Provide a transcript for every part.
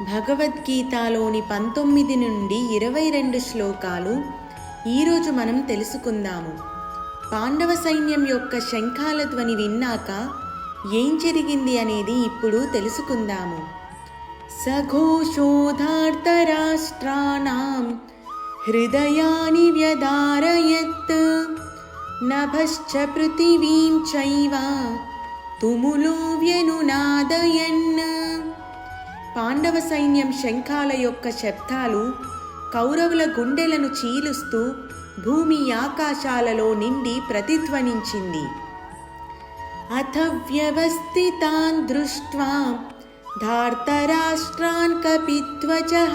భగవద్గీతలోని 19 నుండి 22 శ్లోకాలు ఈరోజు మనం తెలుసుకుందాము. పాండవ సైన్యం యొక్క శంఖాల ధ్వని విన్నాక ఏం జరిగింది అనేది ఇప్పుడు తెలుసుకుందాము. సఘోషోధార్తరాష్ట్రాణాం హృదయాని వ్యదారయత్ నభశ్చ పృథివీం చైవ తుములో వ్యనునాదయన్. పాండవ సైన్యం శంఖాల యొక్క శబ్దాలు కౌరవుల గుండెలను చీలుస్తూ భూమి ఆకాశాలలో నిండి ప్రతిధ్వనించింది. అథ వ్యవస్థితాన్ దృష్ట్వా ధార్తరాష్ట్రాన్ కపిధ్వజః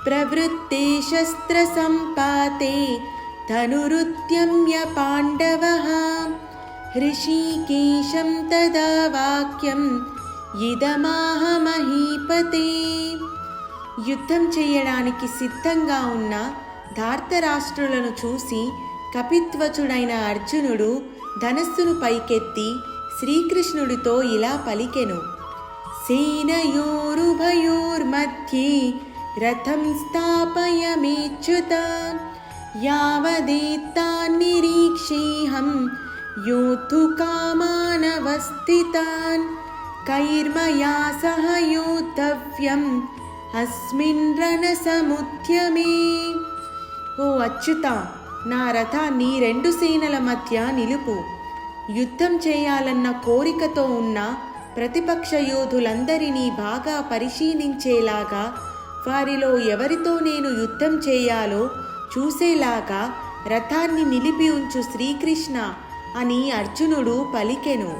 ప్రవృత్తే శస్త్ర సంపాతే ధనురుద్యమ్య పాండవః హృషీకేశం తదా వాక్యం ఇదమాహ మహీపతే. యుద్ధం చేయడానికి సిద్ధంగా ఉన్న ధార్తరాష్ట్రులను చూసి కపిధ్వజుడైన అర్జునుడు ధనస్సును పైకెత్తి శ్రీకృష్ణుడితో ఇలా పలికెను. సేనయోరుభయోర్మధ్యే రథం స్థాపయమేచ్యుత యావదేతాన్నిరీక్షేహం యోద్ధుకామానవస్థితాన్ కైర్మయా సహ యోద్ధవ్యం అస్మిన్ రణసముద్యమే. ఓ అచ్యుత, నా రథాన్ని 2 సేనల మధ్య నిలుపు. యుద్ధం చేయాలన్న కోరికతో ఉన్న ప్రతిపక్ష యోధులందరినీ బాగా పరిశీలించేలాగా, వారిలో ఎవరితో నేను యుద్ధం చేయాలో చూసేలాగా రథాన్ని నిలిపి ఉంచు శ్రీకృష్ణ అని అర్జునుడు పలికెను.